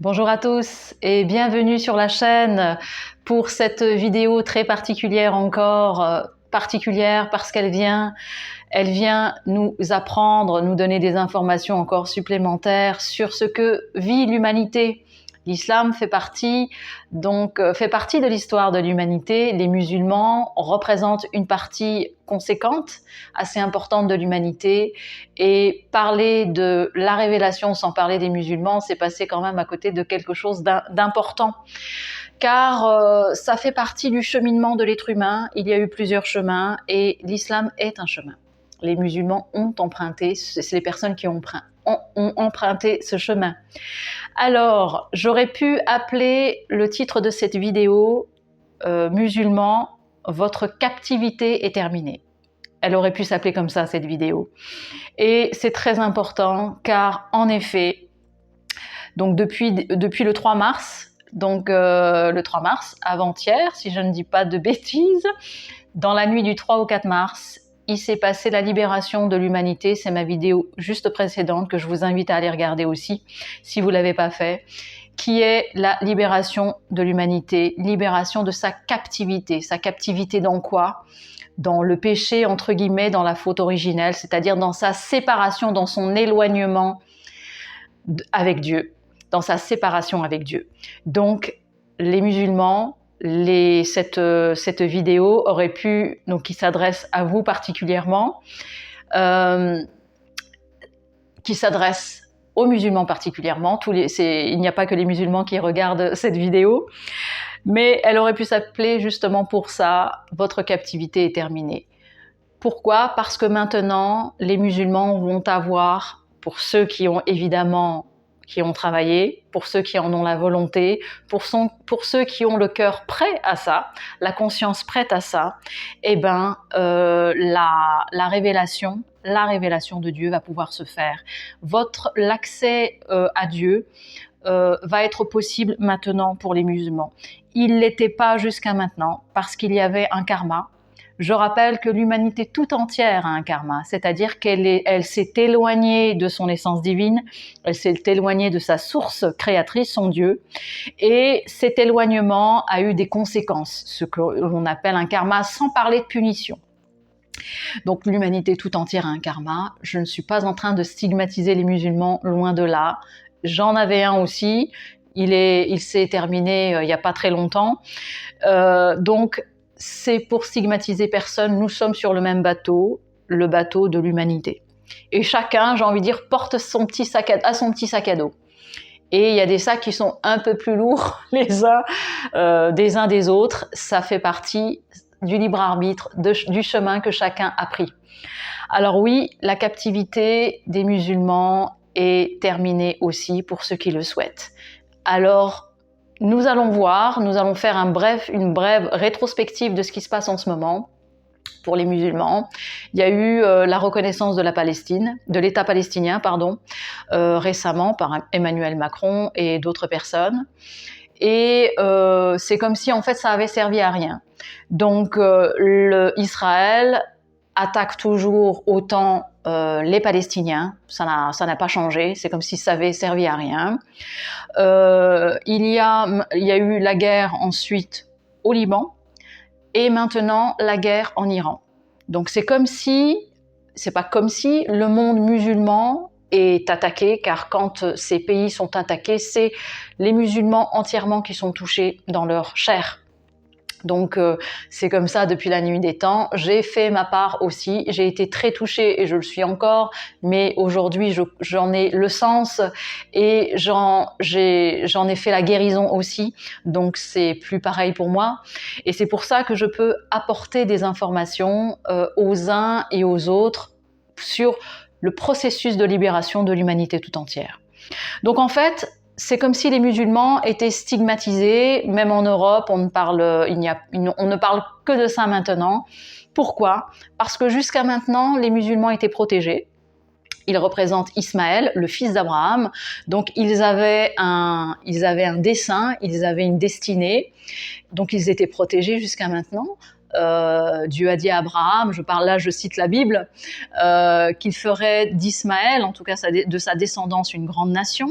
Bonjour à tous et bienvenue sur la chaîne pour cette vidéo très particulière encore, particulière parce qu'elle vient nous apprendre, nous donner des informations encore supplémentaires sur ce que vit l'humanité. L'islam fait partie de l'histoire de l'humanité. Les musulmans représentent une partie conséquente, assez importante de l'humanité. Et parler de la révélation sans parler des musulmans, c'est passer quand même à côté de quelque chose d'important. Car ça fait partie du cheminement de l'être humain. Il y a eu plusieurs chemins et l'islam est un chemin. Les musulmans ont emprunté, c'est les personnes qui ont emprunté ce chemin. Alors, j'aurais pu appeler le titre de cette vidéo Musulmans, votre captivité est terminée. Elle aurait pu s'appeler comme ça, cette vidéo. Et c'est très important car, en effet, donc depuis le 3 mars, le 3 mars, avant-hier, si je ne dis pas de bêtises, dans la nuit du 3 au 4 mars, il s'est passé la libération de l'humanité. C'est ma vidéo juste précédente que je vous invite à aller regarder aussi, si vous ne l'avez pas fait, qui est la libération de l'humanité, libération de sa captivité. Sa captivité dans quoi ? Dans le péché, entre guillemets, dans la faute originelle, c'est-à-dire dans sa séparation, dans son éloignement avec Dieu, dans sa séparation avec Dieu. Donc, les musulmans, cette vidéo aurait pu, donc qui s'adresse à vous particulièrement, qui s'adresse aux musulmans particulièrement. Il n'y a pas que les musulmans qui regardent cette vidéo, mais elle aurait pu s'appeler justement pour ça, votre captivité est terminée. Pourquoi ? Parce que maintenant, les musulmans vont avoir, pour ceux qui ont évidemment travaillé, pour ceux qui en ont la volonté, pour ceux qui ont le cœur prêt à ça, la conscience prête à ça, la révélation de Dieu va pouvoir se faire. L'accès à Dieu va être possible maintenant pour les musulmans. Il ne l'était pas jusqu'à maintenant parce qu'il y avait un karma. Je rappelle que l'humanité tout entière a un karma, c'est-à-dire qu'elle s'est éloignée de son essence divine, elle s'est éloignée de sa source créatrice, son Dieu, et cet éloignement a eu des conséquences, ce que l'on appelle un karma, sans parler de punition. Donc l'humanité tout entière a un karma. Je ne suis pas en train de stigmatiser les musulmans, loin de là. J'en avais un aussi, il s'est terminé il n'y a pas très longtemps. Donc c'est pour stigmatiser personne, nous sommes sur le même bateau, le bateau de l'humanité. Et chacun, j'ai envie de dire, porte son petit sac à dos. Et il y a des sacs qui sont un peu plus lourds les uns des autres. Ça fait partie du libre arbitre, du chemin que chacun a pris. Alors oui, la captivité des musulmans est terminée aussi pour ceux qui le souhaitent. Alors, nous allons faire une brève rétrospective de ce qui se passe en ce moment pour les musulmans. Il y a eu la reconnaissance de l'État palestinien, récemment par Emmanuel Macron et d'autres personnes. Et c'est comme si en fait ça avait servi à rien. Donc Israël attaque toujours autant les Palestiniens, ça n'a pas changé, c'est comme si ça avait servi à rien. Il y a eu la guerre ensuite au Liban et maintenant la guerre en Iran. Donc c'est pas comme si le monde musulman est attaqué, car quand ces pays sont attaqués, c'est les musulmans entièrement qui sont touchés dans leur chair. Donc c'est comme ça depuis la nuit des temps. J'ai fait ma part aussi, j'ai été très touchée et je le suis encore, mais aujourd'hui j'en ai le sens et j'en ai fait la guérison aussi, donc c'est plus pareil pour moi. Et c'est pour ça que je peux apporter des informations aux uns et aux autres sur le processus de libération de l'humanité tout entière. Donc en fait, c'est comme si les musulmans étaient stigmatisés, même en Europe, on ne parle que de ça maintenant. Pourquoi ? Parce que jusqu'à maintenant, les musulmans étaient protégés. Ils représentent Ismaël, le fils d'Abraham. Donc ils avaient un dessein, ils avaient une destinée. Donc ils étaient protégés jusqu'à maintenant. Dieu a dit à Abraham, je cite la Bible, qu'il ferait d'Ismaël, en tout cas de sa descendance, une grande nation.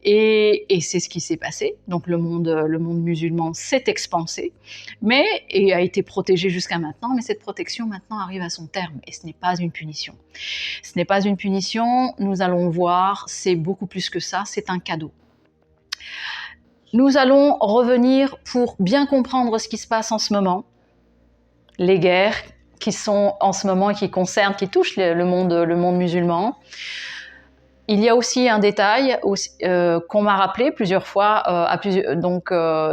Et c'est ce qui s'est passé. Donc le monde musulman s'est expansé, et a été protégé jusqu'à maintenant, mais cette protection maintenant arrive à son terme, et ce n'est pas une punition. Ce n'est pas une punition, nous allons voir, c'est beaucoup plus que ça, c'est un cadeau. Nous allons revenir pour bien comprendre ce qui se passe en ce moment, les guerres qui sont en ce moment et qui touchent le monde musulman. Il y a aussi un détail qu'on m'a rappelé plusieurs fois,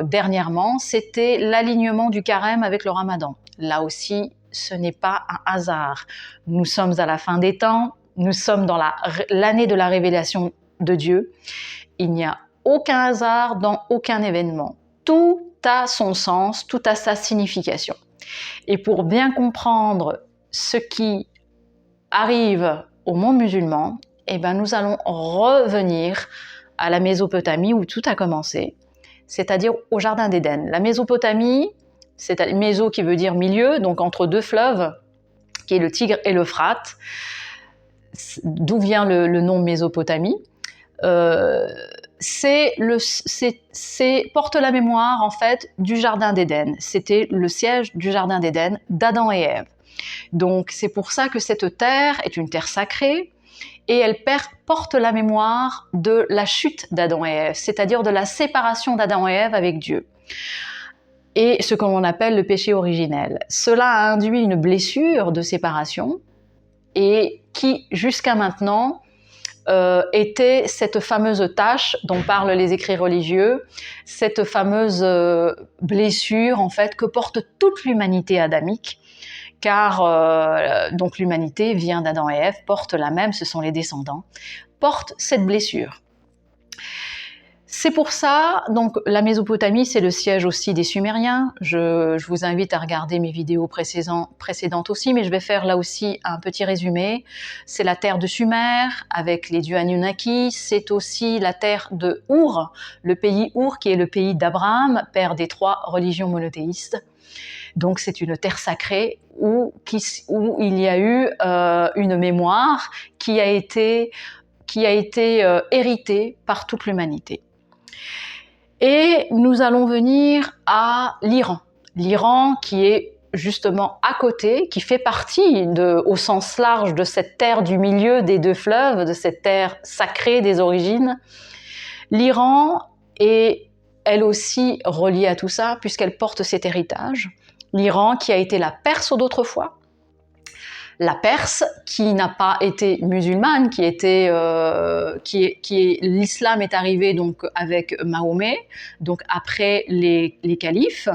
dernièrement, c'était l'alignement du carême avec le ramadan. Là aussi, ce n'est pas un hasard. Nous sommes à la fin des temps, nous sommes dans l'année de la révélation de Dieu. Il n'y a aucun hasard dans aucun événement. Tout a son sens, tout a sa signification. Et pour bien comprendre ce qui arrive au monde musulman, nous allons revenir à la Mésopotamie où tout a commencé, c'est-à-dire au Jardin d'Éden. La Mésopotamie, c'est Méso qui veut dire milieu, donc entre deux fleuves, qui est le Tigre et l'Euphrate. D'où vient le nom Mésopotamie. Porte la mémoire en fait du Jardin d'Éden. C'était le siège du Jardin d'Éden d'Adam et Ève. Donc c'est pour ça que cette terre est une terre sacrée, et elle porte la mémoire de la chute d'Adam et Ève, c'est-à-dire de la séparation d'Adam et Ève avec Dieu, et ce que l'on appelle le péché originel. Cela a induit une blessure de séparation, et qui jusqu'à maintenant était cette fameuse tache dont parlent les écrits religieux, cette fameuse blessure en fait que porte toute l'humanité adamique, car donc l'humanité vient d'Adam et Ève, porte la même, ce sont les descendants, porte cette blessure. C'est pour ça, donc la Mésopotamie, c'est le siège aussi des Sumériens. Je vous invite à regarder mes vidéos précédentes aussi, mais je vais faire là aussi un petit résumé. C'est la terre de Sumer, avec les dieux Anunnaki. C'est aussi la terre de Our, le pays Our, qui est le pays d'Abraham, père des 3 religions monothéistes. Donc c'est une terre sacrée où il y a eu une mémoire qui a été héritée par toute l'humanité. Et nous allons venir à l'Iran. L'Iran qui est justement à côté, qui fait partie au sens large de cette terre du milieu des 2 fleuves, de cette terre sacrée des origines. L'Iran est elle aussi reliée à tout ça, puisqu'elle porte cet héritage. L'Iran qui a été la Perse d'autrefois, la Perse qui n'a pas été musulmane, l'islam est arrivé donc avec Mahomet, donc après les califes,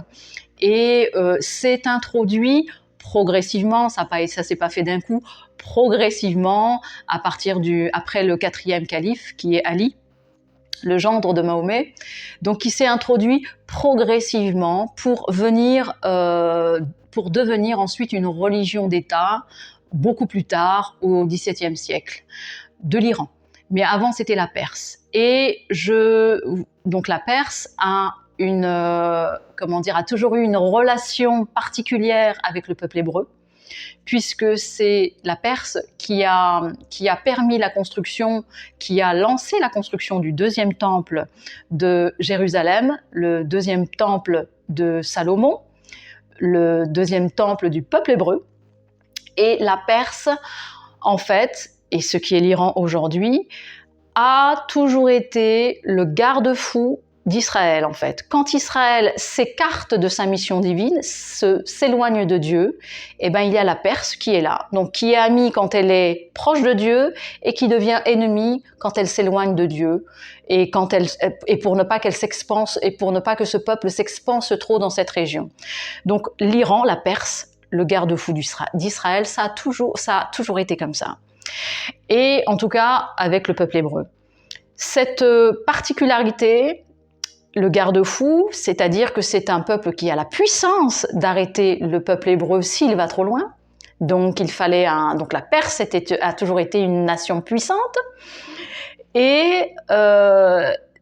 et s'est introduit progressivement, ça s'est pas fait d'un coup, progressivement après le 4e calife qui est Ali, le gendre de Mahomet, donc qui s'est introduit progressivement pour devenir ensuite une religion d'État beaucoup plus tard, au XVIIe siècle, de l'Iran. Mais avant, c'était la Perse. Donc la Perse a toujours eu une relation particulière avec le peuple hébreu, puisque c'est la Perse qui a permis la construction, qui a lancé la construction du 2e temple de Jérusalem, le 2e temple de Salomon, le 2e temple du peuple hébreu. Et la Perse, en fait, et ce qui est l'Iran aujourd'hui, a toujours été le garde-fou d'Israël, en fait. Quand Israël s'écarte de sa mission divine, s'éloigne de Dieu, il y a la Perse qui est là, donc qui est amie quand elle est proche de Dieu et qui devient ennemie quand elle s'éloigne de Dieu, et pour ne pas qu'elle s'expanse, et pour ne pas que ce peuple s'expanse trop dans cette région. Donc l'Iran, la Perse, le garde-fou d'Israël, ça a toujours été comme ça. Et en tout cas, avec le peuple hébreu. Cette particularité, le garde-fou, c'est-à-dire que c'est un peuple qui a la puissance d'arrêter le peuple hébreu s'il va trop loin. Donc la Perse a toujours été une nation puissante. Et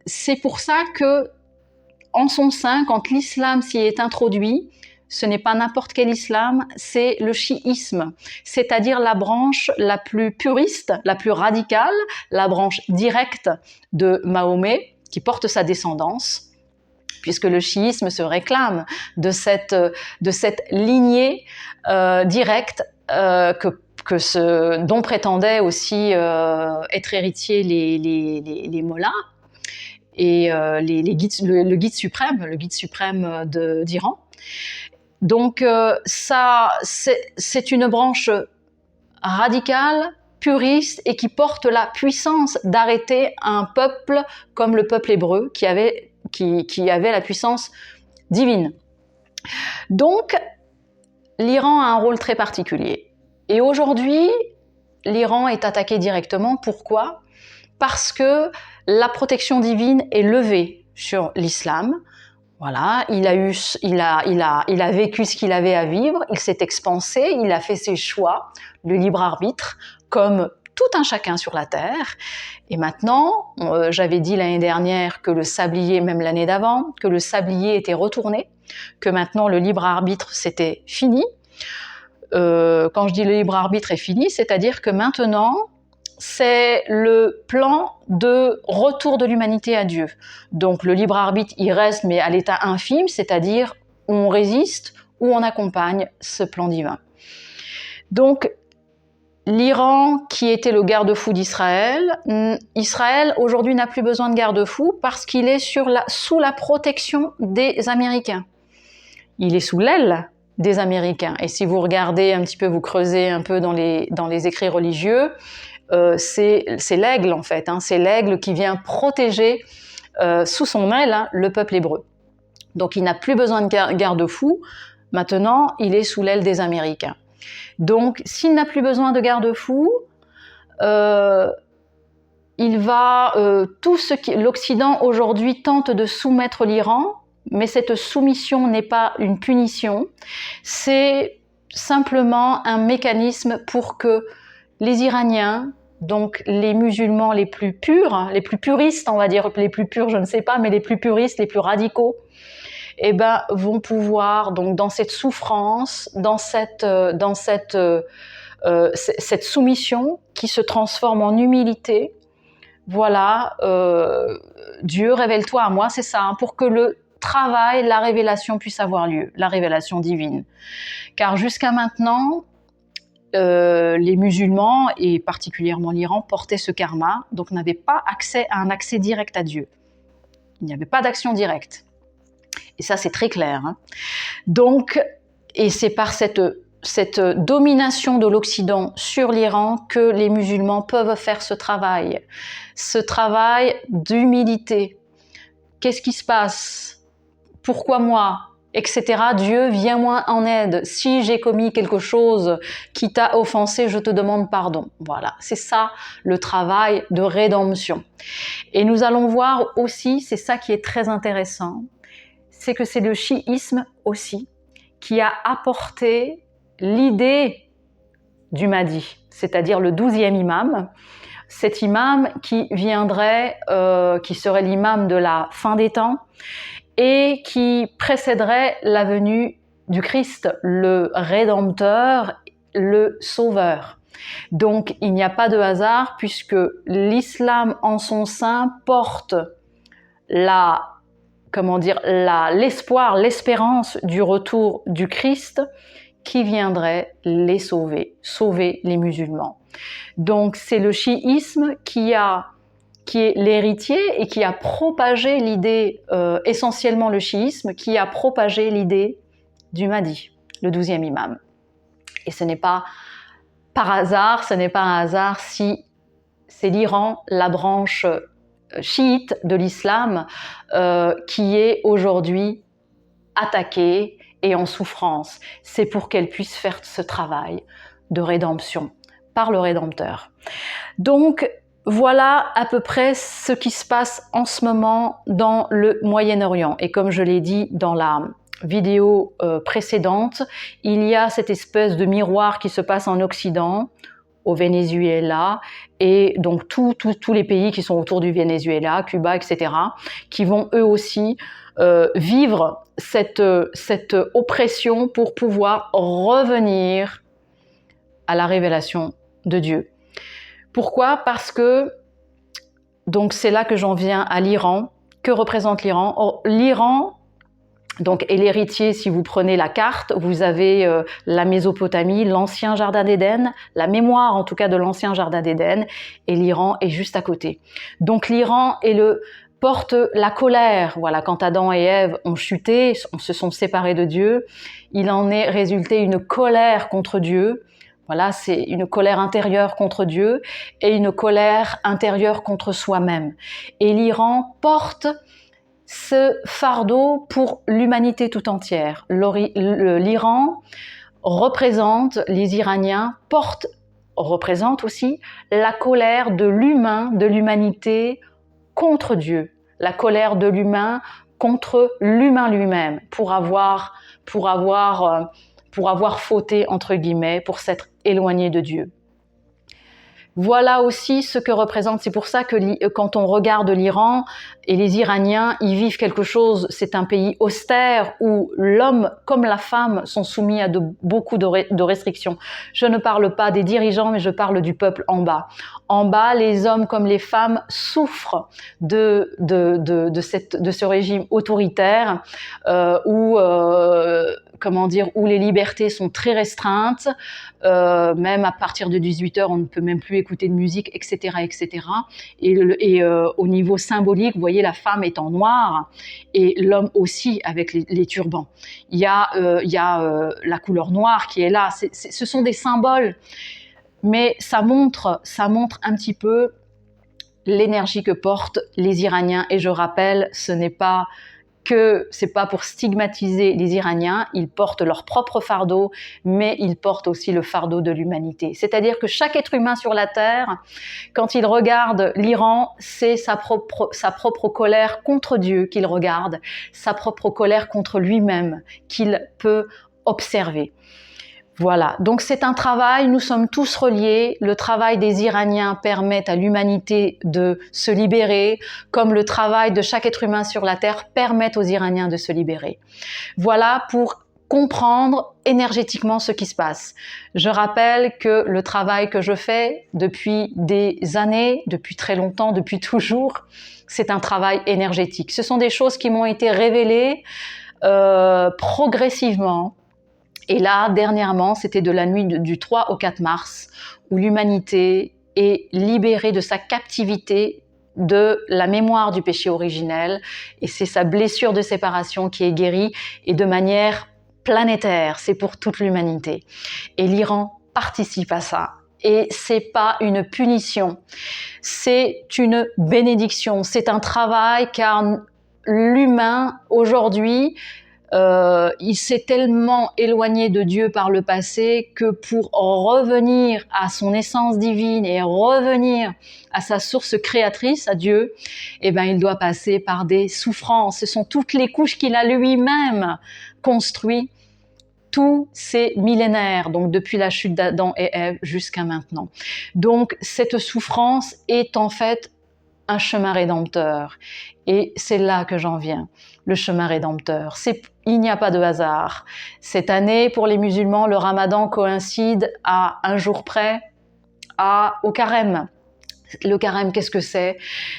c'est pour ça que, en son sein, quand l'islam s'y est introduit, ce n'est pas n'importe quel islam, c'est le chiisme, c'est-à-dire la branche la plus puriste, la plus radicale, la branche directe de Mahomet, qui porte sa descendance, puisque le chiisme se réclame de cette lignée directe dont prétendaient aussi être héritiers les mollahs et le guide suprême d'Iran. Donc ça, c'est une branche radicale, puriste et qui porte la puissance d'arrêter un peuple comme le peuple hébreu qui avait la puissance divine. Donc l'Iran a un rôle très particulier. Et aujourd'hui, l'Iran est attaqué directement. Pourquoi ? Parce que la protection divine est levée sur l'islam. Voilà, il a vécu ce qu'il avait à vivre, il s'est expansé, il a fait ses choix, le libre arbitre, comme tout un chacun sur la terre. Et maintenant, j'avais dit l'année dernière que le sablier, même l'année d'avant, que le sablier était retourné, que maintenant le libre arbitre c'était fini. Quand je dis le libre arbitre est fini, c'est-à-dire que maintenant, c'est le plan de retour de l'humanité à Dieu. Donc le libre arbitre, il reste, mais à l'état infime, c'est-à-dire où on résiste, où on accompagne ce plan divin. Donc l'Iran, qui était le garde-fou d'Israël, Israël aujourd'hui n'a plus besoin de garde-fou parce qu'il est sous la protection des Américains. Il est sous l'aile des Américains. Et si vous regardez un petit peu, vous creusez un peu dans les écrits religieux, c'est l'aigle en fait, hein, c'est l'aigle qui vient protéger sous son aile le peuple hébreu. Donc il n'a plus besoin de garde-fou, maintenant il est sous l'aile des Américains. Donc s'il n'a plus besoin de garde-fou, l'Occident aujourd'hui tente de soumettre l'Iran, mais cette soumission n'est pas une punition, c'est simplement un mécanisme pour que les Iraniens, donc les musulmans les plus purs, les plus puristes, on va dire, les plus purs, je ne sais pas, mais les plus puristes, les plus radicaux, vont pouvoir, donc dans cette souffrance, dans cette soumission qui se transforme en humilité, voilà, Dieu, révèle-toi à moi, c'est ça, hein, pour que le travail, la révélation puisse avoir lieu, la révélation divine. Car jusqu'à maintenant, les musulmans, et particulièrement l'Iran, portaient ce karma, donc n'avaient pas accès à un accès direct à Dieu. Il n'y avait pas d'action directe. Et ça, c'est très clair. Hein. Donc, et c'est par cette domination de l'Occident sur l'Iran que les musulmans peuvent faire ce travail d'humilité. Qu'est-ce qui se passe ? Pourquoi moi ? Etc. Dieu, viens-moi en aide. Si j'ai commis quelque chose qui t'a offensé, je te demande pardon. Voilà, c'est ça le travail de rédemption. Et nous allons voir aussi, c'est ça qui est très intéressant, c'est que c'est le chiisme aussi qui a apporté l'idée du Mahdi, c'est-à-dire le 12e imam, cet imam qui viendrait, qui serait l'imam de la fin des temps, et qui précéderait la venue du Christ, le Rédempteur, le Sauveur. Donc il n'y a pas de hasard puisque l'islam en son sein porte l'espoir, l'espérance du retour du Christ qui viendrait les sauver les musulmans. Donc c'est le chiisme qui est l'héritier et qui a propagé l'idée, essentiellement le chiisme, qui a propagé l'idée du Mahdi, le 12e imam. Et ce n'est pas par hasard, ce n'est pas un hasard si c'est l'Iran, la branche chiite de l'islam, qui est aujourd'hui attaquée et en souffrance. C'est pour qu'elle puisse faire ce travail de rédemption par le Rédempteur. Donc, voilà à peu près ce qui se passe en ce moment dans le Moyen-Orient. Et comme je l'ai dit dans la vidéo précédente, il y a cette espèce de miroir qui se passe en Occident, au Venezuela, et donc tous les pays qui sont autour du Venezuela, Cuba, etc., qui vont eux aussi vivre cette oppression pour pouvoir revenir à la révélation de Dieu. Pourquoi? Parce que, donc c'est là que j'en viens à l'Iran. Que représente l'Iran? L'Iran, donc, est l'héritier, si vous prenez la carte, vous avez la Mésopotamie, l'ancien jardin d'Éden, la mémoire en tout cas de l'ancien jardin d'Éden, et l'Iran est juste à côté. Donc l'Iran porte la colère. Voilà, quand Adam et Ève ont chuté, se sont séparés de Dieu, il en est résulté une colère contre Dieu. Voilà, c'est une colère intérieure contre Dieu et une colère intérieure contre soi-même. Et l'Iran porte ce fardeau pour l'humanité tout entière. L'Iran représente, les Iraniens représentent aussi la colère de l'humain, de l'humanité contre Dieu, la colère de l'humain contre l'humain lui-même, pour avoir fauté, entre guillemets, pour s'être éloigné de Dieu. Voilà aussi ce que représente, c'est pour ça que quand on regarde l'Iran et les Iraniens, ils vivent quelque chose, c'est un pays austère où l'homme comme la femme sont soumis à beaucoup de restrictions. Je ne parle pas des dirigeants, mais je parle du peuple en bas. En bas, les hommes comme les femmes souffrent de ce régime autoritaire où les libertés sont très restreintes, même à partir de 18h, on ne peut même plus écouter de musique, etc., etc. Et au niveau symbolique, vous voyez, la femme est en noir et l'homme aussi avec les turbans. Il y a la couleur noire qui est là. Ce sont des symboles, mais ça montre un petit peu l'énergie que portent les Iraniens. Et je rappelle, c'est pas pour stigmatiser les Iraniens, ils portent leur propre fardeau, mais ils portent aussi le fardeau de l'humanité. C'est-à-dire que chaque être humain sur la Terre, quand il regarde l'Iran, c'est sa propre colère contre Dieu qu'il regarde, sa propre colère contre lui-même qu'il peut observer. Voilà, donc c'est un travail, nous sommes tous reliés, le travail des Iraniens permet à l'humanité de se libérer, comme le travail de chaque être humain sur la Terre permet aux Iraniens de se libérer. Voilà pour comprendre énergétiquement ce qui se passe. Je rappelle que le travail que je fais depuis des années, depuis très longtemps, depuis toujours, c'est un travail énergétique. Ce sont des choses qui m'ont été révélées progressivement. Et là, dernièrement, c'était de la nuit du 3 au 4 mars, où l'humanité est libérée de sa captivité de la mémoire du péché originel, et c'est sa blessure de séparation qui est guérie, et de manière planétaire, c'est pour toute l'humanité. Et l'Iran participe à ça. Et c'est pas une punition, c'est une bénédiction, c'est un travail, car l'humain, aujourd'hui, il s'est tellement éloigné de Dieu par le passé que pour revenir à son essence divine et revenir à sa source créatrice, à Dieu, il doit passer par des souffrances. Ce sont toutes les couches qu'il a lui-même construites, tous ces millénaires, donc depuis la chute d'Adam et Ève jusqu'à maintenant. Donc cette souffrance est en fait un chemin rédempteur. Et c'est là que j'en viens, le chemin rédempteur. Il n'y a pas de hasard. Cette année, pour les musulmans, le ramadan coïncide à un jour près au carême. Le carême, qu'est-ce que c'est?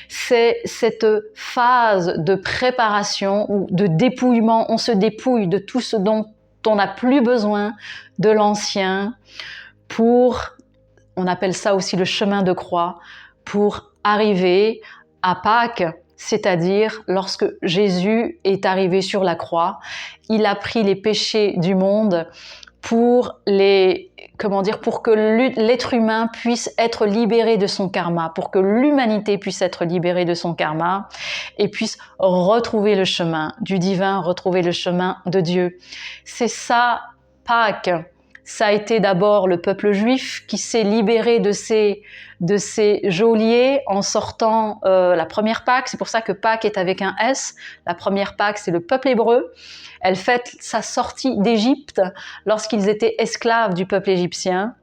C'est cette phase de préparation ou de dépouillement. On se dépouille de tout ce dont on n'a plus besoin de l'ancien on appelle ça aussi le chemin de croix, pour arriver à Pâques, c'est-à-dire lorsque Jésus est arrivé sur la croix, il a pris les péchés du monde pour que l'être humain puisse être libéré de son karma, pour que l'humanité puisse être libérée de son karma et puisse retrouver le chemin du divin, retrouver le chemin de Dieu. C'est ça, Pâques. Ça a été d'abord le peuple juif qui s'est libéré de ses geôliers en sortant la première Pâques. C'est pour ça que Pâques est avec un S. La première Pâques, c'est le peuple hébreu. Elle fête sa sortie d'Égypte lorsqu'ils étaient esclaves du peuple égyptien.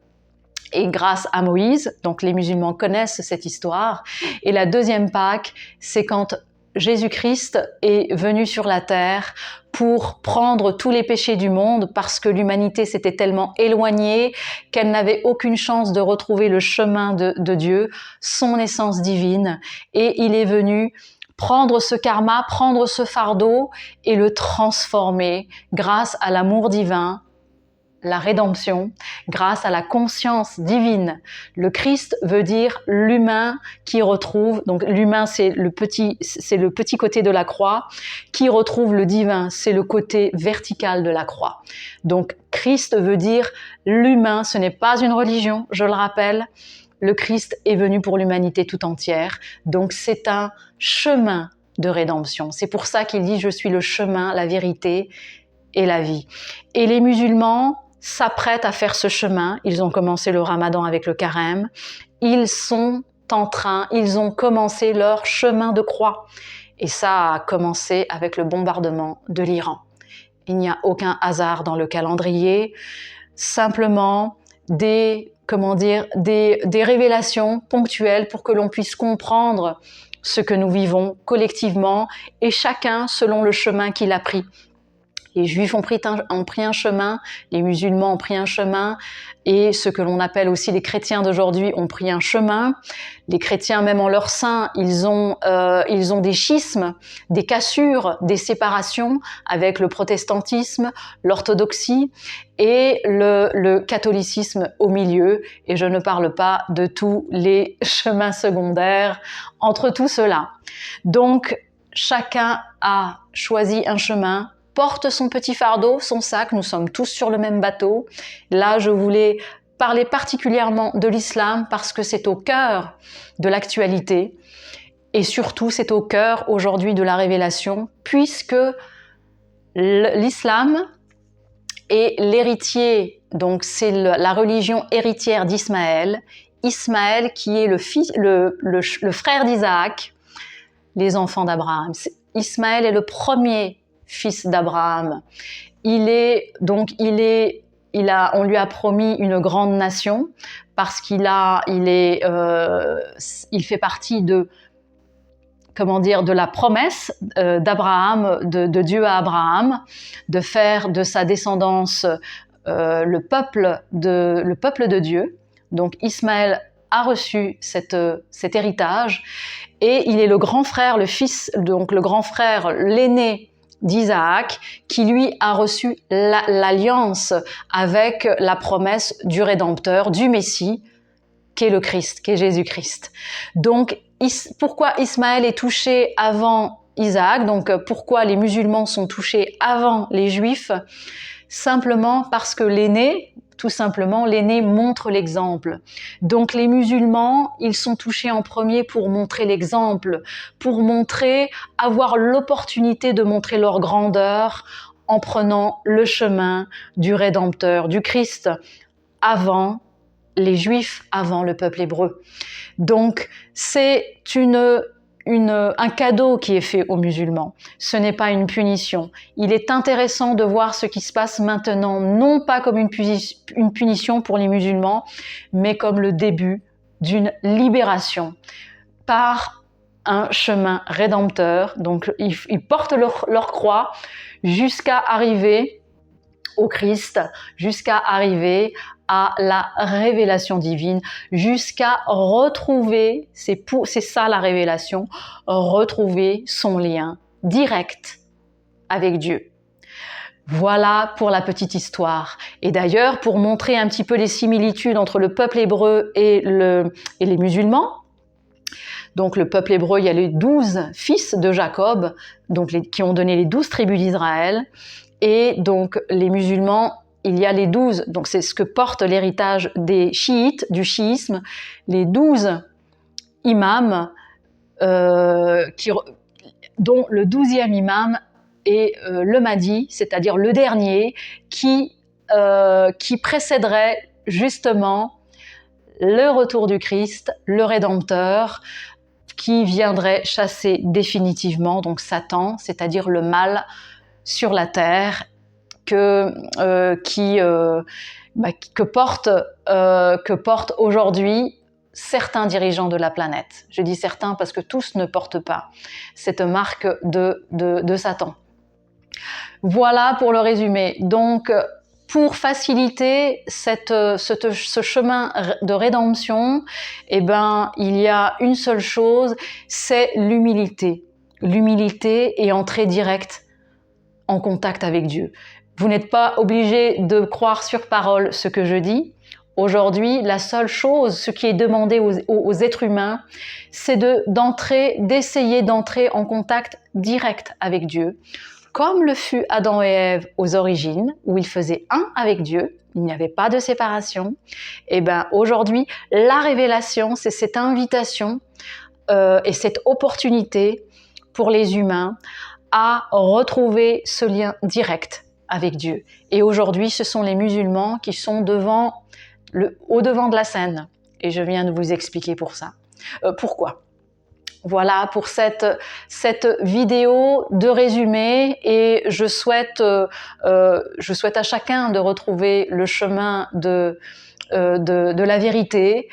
Et grâce à Moïse, donc les musulmans connaissent cette histoire. Et la deuxième Pâques, c'est quand Jésus-Christ est venu sur la terre pour prendre tous les péchés du monde parce que l'humanité s'était tellement éloignée qu'elle n'avait aucune chance de retrouver le chemin de Dieu, son essence divine. Et il est venu prendre ce karma, prendre ce fardeau et le transformer grâce à l'amour divin, la rédemption, grâce à la conscience divine. Le Christ veut dire l'humain qui retrouve, donc l'humain c'est le petit côté de la croix, qui retrouve le divin, c'est le côté vertical de la croix. Donc Christ veut dire l'humain, ce n'est pas une religion, je le rappelle. Le Christ est venu pour l'humanité tout entière, donc c'est un chemin de rédemption. C'est pour ça qu'il dit « Je suis le chemin, la vérité et la vie ». Et les musulmans s'apprêtent à faire ce chemin. Ils ont commencé le ramadan avec le carême. Ils ont commencé leur chemin de croix. Et ça a commencé avec le bombardement de l'Iran. Il n'y a aucun hasard dans le calendrier, simplement des révélations ponctuelles pour que l'on puisse comprendre ce que nous vivons collectivement et chacun selon le chemin qu'il a pris. Les Juifs ont pris un chemin, les musulmans ont pris un chemin, et ce que l'on appelle aussi les chrétiens d'aujourd'hui ont pris un chemin. Les chrétiens, même en leur sein, ils ont des schismes, des cassures, des séparations avec le protestantisme, l'orthodoxie et le catholicisme au milieu. Et je ne parle pas de tous les chemins secondaires entre tout cela. Donc, chacun a choisi un chemin, porte son petit fardeau, son sac, nous sommes tous sur le même bateau. Là, je voulais parler particulièrement de l'islam parce que c'est au cœur de l'actualité et surtout c'est au cœur aujourd'hui de la révélation puisque l'islam est l'héritier, donc c'est la religion héritière d'Ismaël. Ismaël qui est le frère d'Isaac, les enfants d'Abraham. Ismaël est le premier fils d'Abraham. On lui a promis une grande nation parce qu'il fait partie de la promesse d'Abraham, de Dieu à Abraham, de faire de sa descendance le peuple de Dieu. Donc Ismaël a reçu cet héritage et il est le grand frère, l'aîné d'Isaac, qui lui a reçu l'alliance avec la promesse du Rédempteur, du Messie, qu'est le Christ, qu'est Jésus-Christ. Donc, pourquoi Ismaël est touché avant Isaac? Donc, pourquoi les musulmans sont touchés avant les Juifs? Simplement parce que l'aîné, tout simplement, l'aîné montre l'exemple. Donc les musulmans, ils sont touchés en premier pour montrer l'exemple, pour avoir l'opportunité de montrer leur grandeur en prenant le chemin du Rédempteur, du Christ, avant les Juifs, avant le peuple hébreu. Donc c'est un cadeau qui est fait aux musulmans. Ce n'est pas une punition. Il est intéressant de voir ce qui se passe maintenant, non pas comme une punition pour les musulmans, mais comme le début d'une libération par un chemin rédempteur. Donc, ils portent leur croix jusqu'à arriver au Christ, jusqu'à arriver à la révélation divine, jusqu'à retrouver, c'est ça la révélation, retrouver son lien direct avec Dieu. Voilà pour la petite histoire. Et d'ailleurs, pour montrer un petit peu les similitudes entre le peuple hébreu et les musulmans, donc le peuple hébreu, il y a les 12 fils de Jacob, qui ont donné les 12 tribus d'Israël, et donc les musulmans, il y a les 12, donc c'est ce que porte l'héritage des chiites, du chiisme, les 12 imams, dont le 12e imam est le Mahdi, c'est-à-dire le dernier, qui précéderait justement le retour du Christ, le Rédempteur, qui viendrait chasser définitivement donc Satan, c'est-à-dire le mal sur la terre, que porte aujourd'hui certains dirigeants de la planète. Je dis certains parce que tous ne portent pas cette marque de Satan. Voilà pour le résumé. Donc, pour faciliter ce chemin de rédemption, eh ben, il y a une seule chose, c'est l'humilité. L'humilité et entrer direct en contact avec Dieu. Vous n'êtes pas obligé de croire sur parole ce que je dis. Aujourd'hui, la seule chose, ce qui est demandé aux êtres humains, c'est d'essayer d'entrer en contact direct avec Dieu, comme le fut Adam et Ève aux origines, où ils faisaient un avec Dieu, il n'y avait pas de séparation. Et ben aujourd'hui, la révélation, c'est cette invitation et cette opportunité pour les humains à retrouver ce lien direct avec Dieu. Et aujourd'hui, ce sont les musulmans qui sont au devant de la scène. Et je viens de vous expliquer pourquoi. Voilà pour cette vidéo de résumé, et je souhaite à chacun de retrouver le chemin de la vérité.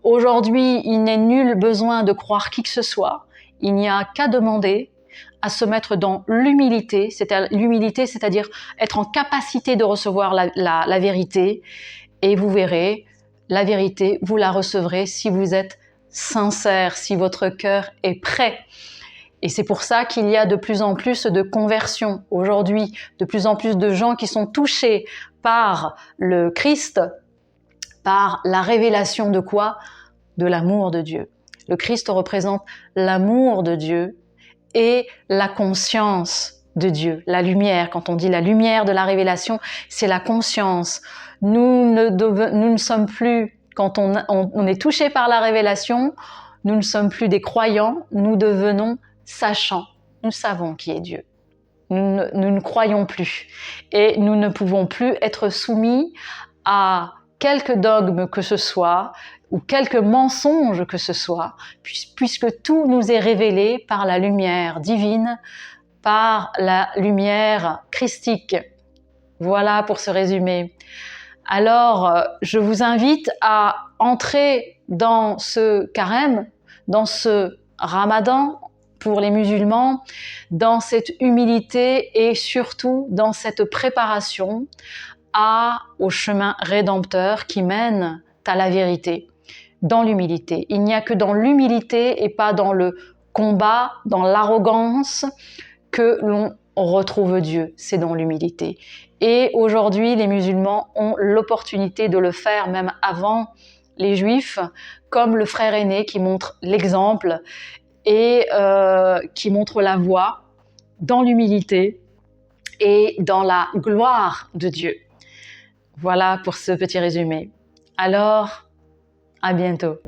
Aujourd'hui, il n'est nul besoin de croire qui que ce soit. Il n'y a qu'à demander à se mettre dans l'humilité, c'est-à-dire être en capacité de recevoir la vérité, et vous verrez, la vérité, vous la recevrez si vous êtes sincère, si votre cœur est prêt. Et c'est pour ça qu'il y a de plus en plus de conversions aujourd'hui, de plus en plus de gens qui sont touchés par le Christ, par la révélation de quoi? De l'amour de Dieu. Le Christ représente l'amour de Dieu et la conscience de Dieu, la lumière. Quand on dit la lumière de la révélation, c'est la conscience. Nous ne sommes plus, quand on est touché par la révélation, nous ne sommes plus des croyants, nous devenons sachants. Nous savons qui est Dieu. Nous ne croyons plus. Et nous ne pouvons plus être soumis à quelque dogme que ce soit, ou quelque mensonge que ce soit, puisque tout nous est révélé par la lumière divine, par la lumière christique. Voilà pour ce résumé. Alors, je vous invite à entrer dans ce carême, dans ce ramadan pour les musulmans, dans cette humilité et surtout dans cette préparation au chemin rédempteur qui mène à la vérité, dans l'humilité. Il n'y a que dans l'humilité et pas dans le combat, dans l'arrogance, que l'on retrouve Dieu. C'est dans l'humilité. Et aujourd'hui, les musulmans ont l'opportunité de le faire même avant les juifs, comme le frère aîné qui montre l'exemple et qui montre la voie dans l'humilité et dans la gloire de Dieu. Voilà pour ce petit résumé. Alors, à bientôt.